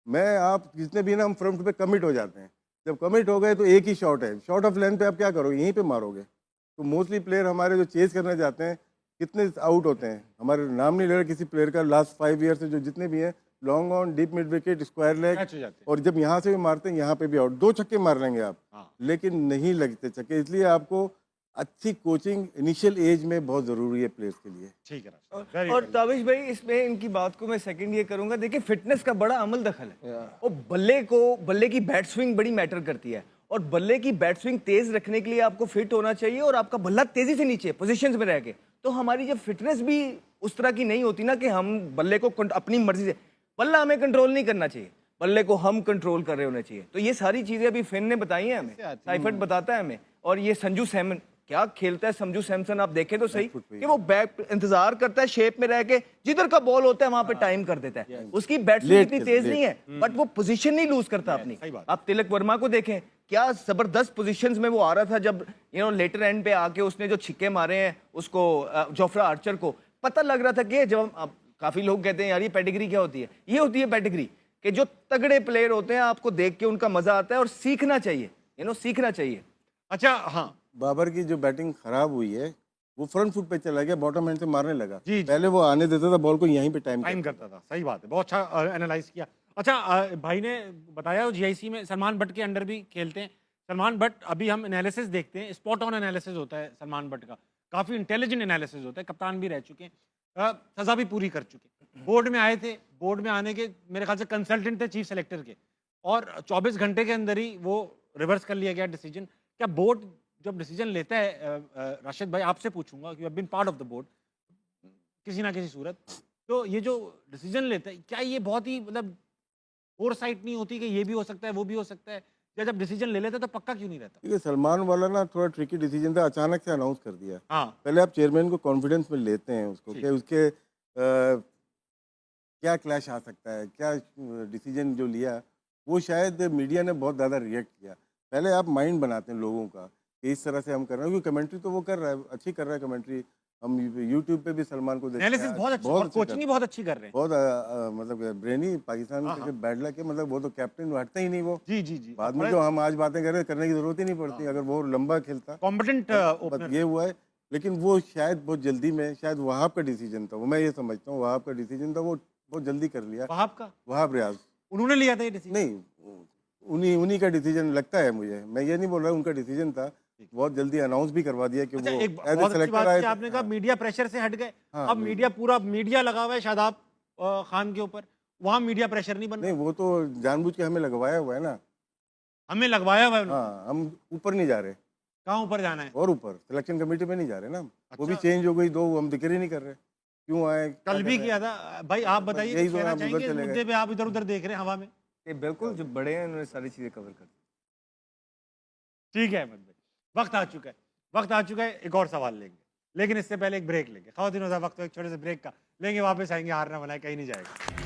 मैं आप जितने भी ना, हम फ्रंट पे कमिट हो जाते हैं। जब कमिट हो गए तो एक ही शॉट है, शॉट ऑफ लेंथ पे आप क्या करोगे, यहीं पे मारोगे। तो मोस्टली प्लेयर हमारे जो चेस करना चाहते हैं, कितने आउट होते हैं, हमारे नाम नहीं ले रहा किसी प्लेयर का, लास्ट 5 ईयर से जो जितने भी हैं, long on, deep mid wicket, square leg, और जब यहाँ से भी मारते हैं यहाँ पे भी आउट। 2 छक्के मार लेंगे आप, लेकिन नहीं लगते छक्के। इसलिए आपको अच्छी कोचिंग इनिशियल एज में बहुत जरूरी है प्लेयर्स के लिए। ठीक है। और ताबिश भाई, इसमें इनकी बात को मैं सेकंड ये करूंगा, देखिए फिटनेस का बड़ा अमल दखल है, और बल्ले की बैट स्विंग बड़ी मैटर करती है, और बल्ले की बैट स्विंग तेज रखने के लिए आपको फिट होना चाहिए, और आपका बल्ला तेजी से नीचे पोजीशंस में रह के। तो हमारी जब फिटनेस भी उस तरह की नहीं होती ना कि हम बल्ले को अपनी मर्जी से, बल्ला हमें कंट्रोल नहीं करना चाहिए, बल्ले को हम कंट्रोल कर रहे होने चाहिए। तो ये सारी चीजें अभी फिन ने बताई हैं हमें, साइफर्ट बताता है हमें, और ये संजू सैमसन क्या खेलता है। संजू सैमसन आप देखें तो सही कि वो बैक इंतजार करता है, शेप में रह के, जिधर का बॉल होता है वहां पे टाइम कर देता है। उसकी बैट इतनी तेज नहीं है, बट वो पोजीशन नहीं लूज करता अपनी। आप तिलक वर्मा को देखें, क्या जबरदस्त पोजीशंस में वो आ रहा था, जब लेटर एंड पे आके उसने जो छिक्के मारे हैं उसको, जोफ्रा आर्चर को, पता लग रहा था कि जब काफी लोग कहते हैं यार ये पेडिग्री क्या होती है, ये होती है पेडिग्री, कि जो तगड़े प्लेयर होते हैं आपको देख के उनका मजा आता है और सीखना चाहिए, सीखना चाहिए। अच्छा हाँ, बाबर की जो बैटिंग खराब हुई है वो फ्रंट फुट पे चला गया, बॉटम हैंड से मारने लगा। जी। पहले वो आने देता था बॉल को, यहीं पे टाइम करता था। सही बात है, बहुत अच्छा एनालाइज किया। अच्छा भाई ने बताया जीआईसी में सलमान बट के अंडर भी खेलते हैं। सलमान बट, अभी हम एनालिसिस देखते हैं, स्पॉट ऑन एनालिसिस होता है सलमान बट का, काफ़ी इंटेलिजेंट एनालिसिस होता है, कप्तान भी रह चुके हैं, सज़ा भी पूरी कर चुके हैं। बोर्ड में आए थे, बोर्ड में आने के मेरे ख्याल से कंसल्टेंट थे चीफ सेलेक्टर के, और 24 घंटे के अंदर ही वो रिवर्स कर लिया गया डिसीजन। क्या बोर्ड जब डिसीजन लेता है, राशिद भाई आपसे पूछूंगा, you have been part of the board किसी ना किसी सूरत, तो ये जो डिसीजन लेता है, क्या ये बहुत ही मतलब ओवरसाइट नहीं होती कि ये भी हो सकता है वो भी हो सकता है, या जब डिसीजन ले लेता तो पक्का क्यों नहीं रहता? क्योंकि सलमान वाला ना थोड़ा ट्रिकी डिसीजन था, अचानक से अनाउंस कर दिया। हाँ, पहले आप चेयरमैन को कॉन्फिडेंस में लेते हैं उसको कि उसके क्या क्लैश आ सकता है, क्या डिसीजन जो लिया वो शायद मीडिया ने बहुत ज़्यादा रिएक्ट किया। पहले आप माइंड बनाते हैं लोगों का कि इस तरह से हम कर रहे हैं, क्योंकि कमेंट्री तो वो कर रहा है, अच्छी कर रहा है कमेंट्री। हम यूट्यूब पे भी सलमान को देखते एनालिसिस बहुत अच्छा, और कोचिंग भी बहुत अच्छी कर रहे हैं। बहुत मतलब ब्रेनी पाकिस्तान के बैड लक है, मतलब वो तो कैप्टन हटता ही नहीं वो। जी जी जी, बाद में जो हम आज बातें कर रहे हैं करने की जरूरत ही नहीं पड़ती, अगर वो लंबा खेलता। कॉम्पिटेंट बस ओपनर। ये हुआ है, लेकिन वो शायद बहुत जल्दी में, शायद वहाब का डिसीजन था वो, मैं ये समझता हूँ वहाब का डिसीजन था, वो बहुत जल्दी कर लिया। वहाब रियाज उन्होंने लिया था ये डिसीजन? नहीं, उन्हीं का डिसीजन लगता है मुझे, मैं ये नहीं बोल रहा उनका डिसीजन था, बहुत जल्दी अनाउंस भी करवा दिया कि अच्छा, वो एक एज ए बहुत अच्छी बात सेलेक्टर आए। कि आपने कहा मीडिया प्रेशर से हट गए। हाँ, अब मीडिया, पूरा मीडिया लगा हुआ है शादाब खान के ऊपर, वहां मीडिया प्रेशर नहीं बन रहा। नहीं, वो तो जानबूझ के हमें लगवाया हुआ है ना। हमें लगवाया हुआ है उन्होंने। हाँ, हम ऊपर नहीं जा रहे। कहाँ ऊपर जाना है? और ऊपर सिलेक्शन कमेटी में नहीं जा रहे ना हम। वो भी अच्छा। चेंज हो गई, दो हम जिक्र ही नहीं कर रहे, क्यों आए, कल भी किया था भाई। आप बताइए, यही कुछ तो कहना आप उधर चाहेंगे इस चले गए। मुद्दे पे? आप इधर उधर देख रहे हैं हवा में। बिल्कुल, जो बड़े हैं उन्होंने सारी चीजें कवर कर दी। ठीक है अहमद भाई, वक्त आ चुका है, वक्त आ चुका है। एक और सवाल लेंगे, लेकिन इससे पहले एक ब्रेक लेंगे। ख़वातीन हो, वक्त एक छोटे से ब्रेक का लेंगे, वापस आएंगे। हार ना बनाए, कहीं नहीं जाएगा।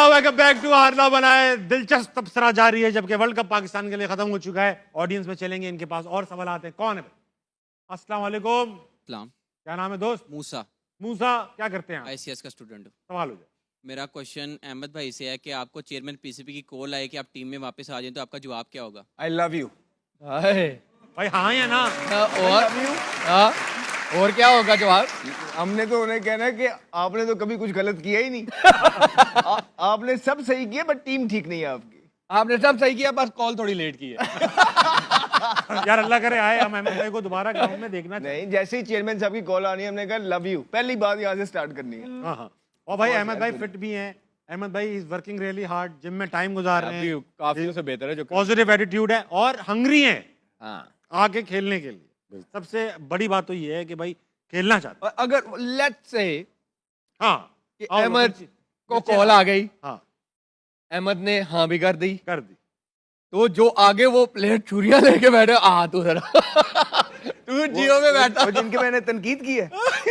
वेलकम बैक टू हार ना बनाए। दिलचस्प तबसरा जारी है, जबकि वर्ल्ड कप पाकिस्तान के लिए खत्म हो चुका है। ऑडियंस में चलेंगे, इनके पास और सवाल आते हैं। कौन है? अस्सलाम वालेकुम। सलाम। क्या नाम है दोस्त? मूसा। मूसा, क्या करते हैं आप? आईसीएस का स्टूडेंट हूँ। सवाल हो जाए। मेरा क्वेश्चन अहमद भाई से है कि आपको चेयरमैन पीसीबी की कॉल आए कि आप टीम में वापस आ जाएं, तो आपका जवाब क्या होगा? I love you. भाई हाँ या ना? और क्या होगा जवाब? हमने तो उन्हें कहना है कि आपने तो कभी कुछ गलत किया ही नहीं। आपने सब सही किया, बट टीम ठीक नहीं है आपकी। आपने सब सही किया, बस कॉल थोड़ी लेट की है। यार अल्लाह करे आए, हम अहमद भाई को दोबारा ग्राउंड में देखना चाहिए। नहीं, जैसे ही चेयरमैन साहब की कॉल आनी है, हमने कहा लव यू, पहली बात यहाँ से स्टार्ट करनी है। हाँ हाँ। और भाई अहमद भाई फिट भी हैं। अहमद भाई is working really hard, gym में टाइम गुजार रहे हैं, काफी से बेहतर है जो पॉजिटिव एटीट्यूड है और हंग्री हैं हाँ। आगे खेलने के लिए। सबसे बड़ी बात तो ये है कि भाई खेलना चाहते हैं। अगर लेट्स से हाँ, कि और अहमद नीचे- को नीचे कॉल आ गई, हाँ, अहमद ने हाँ भी कर दी, कर दी। तो जो आगे वो प्लेयर छुरियां लेके बैठे, आ तू जरा तू जियो में बैठा। और जिनके मैंने तनकीद की है,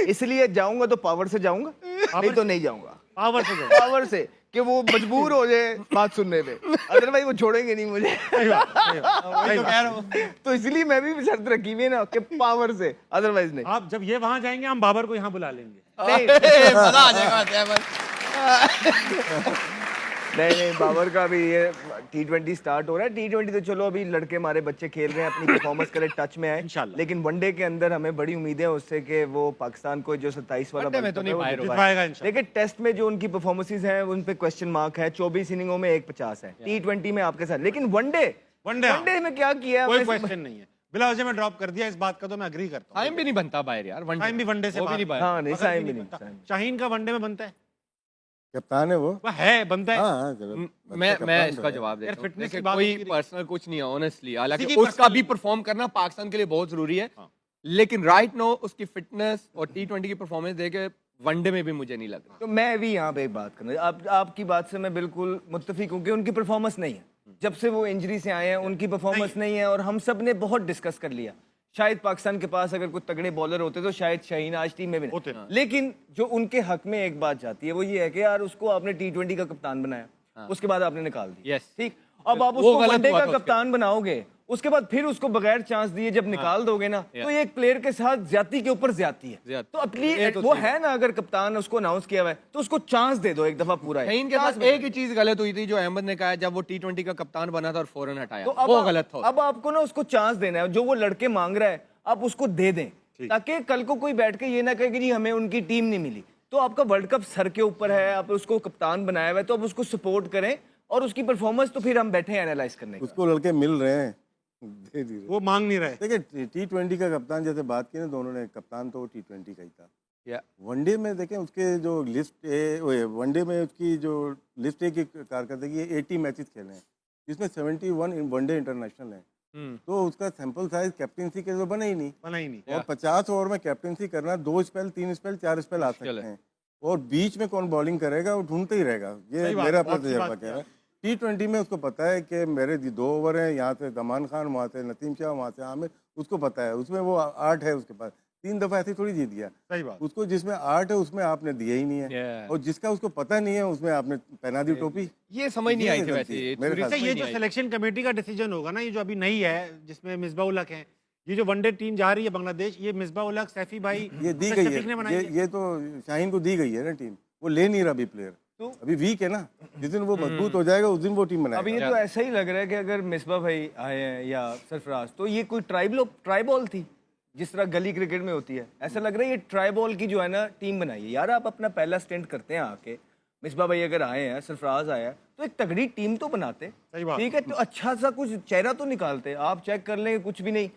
इसलिए जाऊंगा तो पावर से जाऊंगा, नहीं तो नहीं जाऊंगा। पावर से जाओ। पावर से कि वो मजबूर हो जाए बात सुनने पे, अदरवाइज वो छोड़ेंगे नहीं मुझे। सही बात, सही बात, सही बात। तो इसलिए मैं भी शर्त रखी हुई है ना कि पावर से, अदरवाइज नहीं। आप जब ये वहां जाएंगे, हम बाबर को यहाँ बुला लेंगे। नहीं मजा आ जाएगा अहमद। नहीं, बाबर का भी ये T20 स्टार्ट हो रहा है। T20 तो चलो अभी लड़के हमारे बच्चे खेल रहे हैं, अपनी परफॉर्मेंस के लिए टच में आए इंशाल्लाह। लेकिन वनडे के अंदर हमें बड़ी उम्मीदें हैं उससे कि वो पाकिस्तान को जो 27 वाला वनडे में वर्ल्ड तो कप नहीं है, वो बाहर जितवाए। जितवाएगा इंशाल्लाह। लेकिन टेस्ट में जो उनकी परफॉर्मेंसेज हैं उन पे क्वेश्चन मार्क है। 24 इनिंगों में 150 है T20 में आपके साथ, लेकिन वनडे वनडे में क्या किया कोई हमने? क्वेश्चन नहीं है। बिला वजह में ड्रॉप कर दिया, इस बात का तो मैं अग्री करता हूँ। टाइम भी नहीं बनता बाहर यार, टाइम भी वनडे से वो भी नहीं बाहर। बाहर। हाँ, नहीं, मगर टाइम भी बनता। नहीं। शाहीन का वनडे में बनता है? कप्तान है वो। वह है, बनता है। हाँ, चलो। मैं कप्तान इसका तो है। जवाब यार, देता हूँ। fitness की देखिए, बात कोई नहीं की। पर्सनल कुछ नहीं है ऑनेस्टली, हालांकि किसी की उसका personal- भी परफॉर्म करना पाकिस्तान के लिए बहुत जरूरी है, हाँ। लेकिन राइट नो उसकी फिटनेस और T20 की परफॉर्मेंस देखे वनडे में भी मुझे नहीं लग रहा। तो मैं भी यहाँ पे एक बात करना, आपकी बात से मैं बिल्कुल मुत्तफिक हूँ कि उनकी परफॉर्मेंस नहीं है। जब से वो इंजरी से आए हैं उनकी परफॉर्मेंस नहीं है, और हम सब ने बहुत डिस्कस कर लिया। शायद पाकिस्तान के पास अगर कुछ तगड़े बॉलर होते तो शायद शाहीन आज टीम में भी होते नहीं। ना। लेकिन जो उनके हक में एक बात जाती है वो ये है कि यार उसको आपने T20 का कप्तान बनाया, उसके बाद आपने निकाल दी। Yes. ठीक, अब आप वो उसको गलत वनडे हुआ का था उसके। कप्तान बनाओगे, उसके बाद फिर उसको बगैर चांस दिए जब निकाल दोगे ना, तो ये एक प्लेयर के साथ ज्यादती के ऊपर ज्यादती है। ज्यादती। तो अपनी ये तो वो सही है ना, अगर कप्तान उसको अनाउंस किया हुआ है तो उसको चांस दे दो एक दफा पूरा ही। शाहीन के पास एक ही चीज गलत हुई थी, जो अहमद ने कहा, जब वो T20 का कप्तान बना था और फौरन हटाया, तो अब वो गलत था। अब आपको ना उसको चांस देना है, जो वो लड़के मांग रहा है आप उसको दे दें, ताकि कल को कोई बैठ के ये ना कहे कि जी हमें उनकी टीम नहीं मिली। तो आपका वर्ल्ड कप सर के ऊपर है, आप उसको कप्तान बनाया हुआ है, तो आप उसको सपोर्ट करें और उसकी परफॉर्मेंस तो फिर हम बैठे हैं एनालाइज करने का। उसको लड़के मिल रहे हैं, दे दीजिए। वो मांग नहीं रहे। देखिए T20 का कप्तान जैसे बात की ना दोनों ने, कप्तान तो वो T20 का ही था। या वनडे में देखें उसके जो लिस्ट है, वनडे में उसकी जो लिस्ट है की कारकर्दगी है, 80 मैचेस खेले हैं जिसमें 71 वनडे इंटरनेशनल हैं। तो उसका सैंपल साइज कैप्टनसी के तो बना ही नहीं। बना ही नहीं। और 50 ओवर में कैप्टनसी करना, 2 स्पेल 3 स्पेल 4 स्पेल आ सकते हैं, और बीच में कौन बॉलिंग करेगा वो ढूंढते ही रहेगा। ये सही बात, मेरा अपना बहुत सही तजर्बा बात कह रहा है। T20 में उसको पता है कि मेरे 2 ओवर हैं, यहाँ से दमान खान, वहाँ से नसीम शाह, वहाँ से आमिर, उसको पता है। उसमें वो 8 है उसके पास, 3 दफा ऐसे थोड़ी जीत गया। सही बात। उसको जिसमें 8 है उसमें आपने दिया ही नहीं है, Yeah. और जिसका उसको पता नहीं है उसमें आपने पहना दी टोपी। ये समझ नहीं आई थी गलती वैसे, है, ये मेरे पूरी ख्याल अच्छा, से। ये समझ जो नहीं आई। सिलेक्शन कमेटी का डिसीजन होगा ना, ये जो अभी नई है जिसमें मिसबा उल हक है, ये जो वनडे टीम जा रही है बांग्लादेश, ये मिसबा उल हक, सैफी भाई, ये दी मुकेश गई शफीक ने है, बनाई है। ये तो शाहीन को दी गई है ना टीम, वो ले नहीं रहा अभी प्लेयर, तो अभी वीक है ना। जिस दिन वो मजबूत हो जाएगा उस दिन वो टीम अब बनाएगा। ये तो ऐसा ही लग रहा है कि अगर मिसबा भाई आए हैं या सरफराज, तो ये कोई ट्राइबॉल थी जिस तरह गली क्रिकेट में होती है। ऐसा लग रहा है ये ट्राइबॉल की जो है ना टीम बनाई है। यार आप अपना पहला स्टेंट करते हैं आके, मिसबा भाई अगर आए हैं, सरफराज आया है, तो एक तगड़ी टीम तो बनाते। सही बात। ठीक है, तो अच्छा सा कुछ चेहरा तो निकालते। आप चेक कर लेंगे कुछ भी नहीं।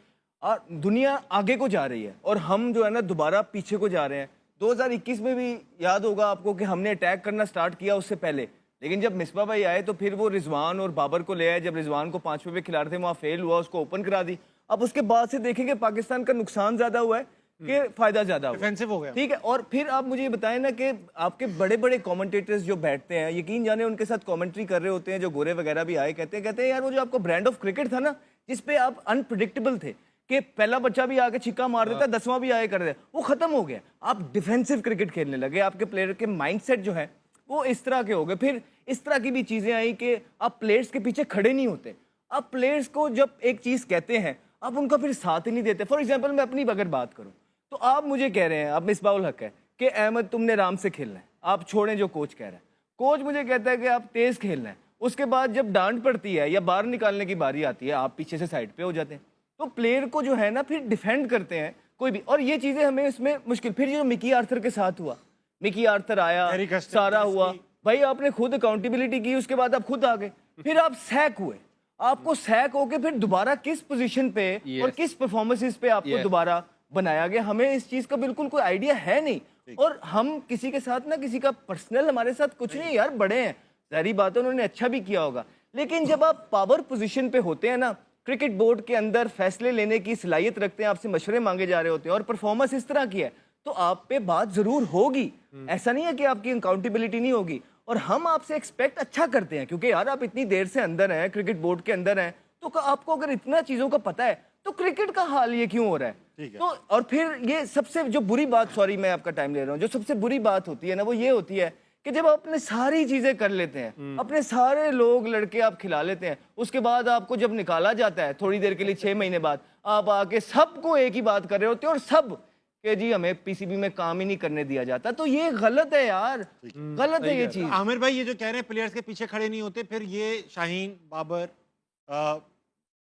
और दुनिया आगे को जा रही है और हम जो है ना दोबारा पीछे को जा रहे हैं। 2021 में भी याद होगा आपको कि हमने अटैक करना स्टार्ट किया उससे पहले, लेकिन जब मिसबा भाई आए तो फिर वो रिजवान और बाबर को ले आए। जब रिजवान को 5वें पे खिला रहे थे वहाँ फेल हुआ, उसको ओपन करा दी। अब उसके बाद से देखेंगे पाकिस्तान का नुकसान ज्यादा हुआ है कि फायदा ज्यादा हुआ। डिफेंसिव हो गया। ठीक है, और फिर आप मुझे ये बताएं ना कि आपके बड़े बड़े कमेंटेटर्स जो बैठते हैं, यकीन जाने उनके साथ कमेंट्री कर रहे होते हैं, जो गोरे वगैरह भी आए, कहते हैं यार वो जो आपको ब्रांड ऑफ क्रिकेट था ना, जिसपे आप अनप्रिडिक्टेबल थे कि पहला बच्चा भी आके छिक्का मार देता, 10वां भी आए कर देता, वो खत्म हो गया। आप डिफेंसिव क्रिकेट खेलने लगे, आपके प्लेयर के माइंडसेट जो है वो इस तरह के हो गए। फिर इस तरह की भी चीजें आई कि आप प्लेयर्स के पीछे खड़े नहीं होते। आप प्लेयर्स को जब एक चीज कहते हैं आप उनका फिर साथ ही नहीं देते। फॉर एग्जाम्पल मैं अपनी अगर बात करूं तो आप मुझे कह रहे हैं, आप मिसबा उल हक है कि अहमद तुमने आराम से खेलना है, आप छोड़ें जो कोच कह रहा है। कोच मुझे कहता है कि आप तेज खेलना है, उसके बाद जब डांट पड़ती है या बाहर निकालने की बारी आती है आप पीछे से साइड पे हो जाते हैं। तो प्लेयर को जो है ना फिर डिफेंड करते हैं कोई भी, और ये चीजें हमें इसमें मुश्किल। फिर जो मिकी आर्थर के साथ हुआ, मिकी आर्थर आया, Eric Aston, सारा हुआ, Gillespie। भाई आपने खुद अकाउंटेबिलिटी की, उसके बाद आप खुद आ गए, फिर आप सैक हुए। आपको सैक होके फिर दोबारा किस पोजीशन पे और किस परफॉर्मेंसेस पे आपको दोबारा बनाया गया, हमें इस चीज का बिल्कुल कोई आइडिया है नहीं। और हम किसी के साथ ना, किसी का पर्सनल हमारे साथ कुछ नहीं, यार बड़े हैं, सारी बातें उन्होंने अच्छा भी किया होगा, लेकिन जब आप पावर पोजीशन पे होते हैं ना, क्रिकेट बोर्ड के अंदर फैसले लेने की सलाहियत रखते हैं, आपसे मशवरे मांगे जा रहे होते हैं और परफॉर्मेंस इस तरह की है, तो आप पे बात जरूर होगी। ऐसा नहीं है कि आपकी अकाउंटेबिलिटी नहीं होगी। और हम आपसे एक्सपेक्ट अच्छा करते हैं, क्योंकि यार आप इतनी देर से अंदर हैं, क्रिकेट बोर्ड के अंदर हैं, तो आपको अगर इतना चीजों का पता है तो क्रिकेट का हाल ये क्यों हो रहा है। तो और फिर ये सबसे जो बुरी बात, सॉरी मैं आपका टाइम ले रहा हूँ, जो सबसे बुरी बात होती है ना वो ये होती है कि जब आप अपने सारी चीजें कर लेते हैं, अपने सारे लोग लड़के आप खिला लेते हैं, उसके बाद आपको जब निकाला जाता है थोड़ी देर के लिए 6 महीने बाद, आप आके सबको एक ही बात कर रहे होते हैं और सब कि जी हमें पीसीबी में काम ही नहीं करने दिया जाता। तो ये गलत है यार, गलत है ये चीज। आमिर भाई ये जो कह रहे हैं प्लेयर्स के पीछे खड़े नहीं होते, फिर ये शाहीन, बाबर,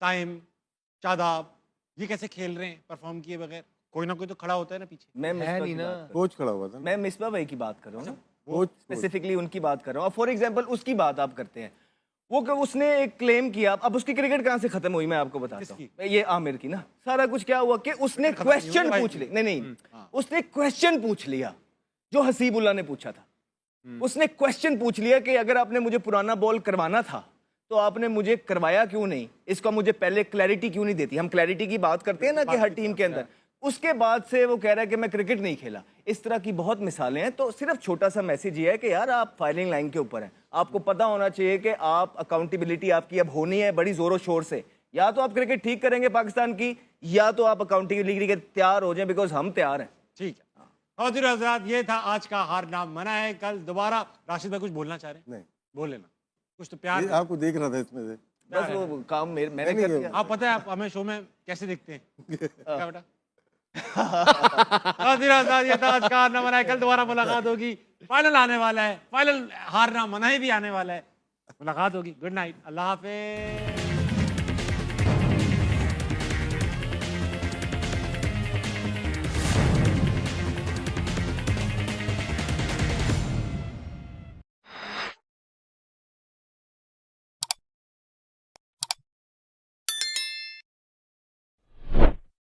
ताइम, शादाब, ये कैसे खेल रहे हैं परफॉर्म किए बगैर? कोई ना कोई तो खड़ा होता है ना पीछे। मैं मिसबा की बात कर रहा कोच खड़ा हुआ था हूं। मैं मिसबा भाई की बात कर रहा हूँ, कोच स्पेसिफिकली उनकी बात कर रहा हूँ। फॉर एग्जाम्पल उसकी बात आप करते हैं, उसने एक क्लेम किया। अब उसकी क्रिकेट कहाँ से खत्म हुई मैं आपको बताता हूँ। ये आमिर की ना, सारा कुछ क्या हुआ कि उसने क्वेश्चन पूछ लिया, नहीं उसने क्वेश्चन पूछ लिया जो हसीबुल्ला ने पूछा था। उसने क्वेश्चन पूछ लिया कि अगर आपने मुझे पुराना बॉल करवाना था तो आपने मुझे करवाया क्यों नहीं, इसका मुझे पहले क्लैरिटी क्यों नहीं देती। हम क्लैरिटी की बात करते हैं ना कि हर टीम के अंदर। उसके बाद से वो कह रहा है कि मैं क्रिकेट नहीं खेला। इस तरह की बहुत मिसालें हैं। तो सिर्फ छोटा सा मैसेज ये है कि यार आप फायरिंग लाइन के ऊपर हैं, आपको पता होना चाहिए कि आप अकाउंटेबिलिटी आपकी अब होनी है बड़ी जोरों शोर से। या तो आप क्रिकेट ठीक करेंगे पाकिस्तान की, या तो आप अकाउंटेबिलिटी के तैयार हो जाएं, बिकॉज हम तैयार हैं। ठीक है हज़रात, ये था आज का हार ना मना है। कल दोबारा राशिद भाई कुछ बोलना चाह रहे हैं? नहीं बोल लेना। कुछ तो प्यार ये आपको देख रहा था इसमें से। बस वो काम मैंने कर दिया। आप पता है आप हमें शो में कैसे दिखते हैं क्या बेटा? ये था आज का हारना मना है। कल दोबारा मुलाकात होगी। फाइनल आने वाला है, फाइनल हारना मना ही भी आने वाला है। मुलाकात होगी। गुड नाइट, अल्लाह हाफिज।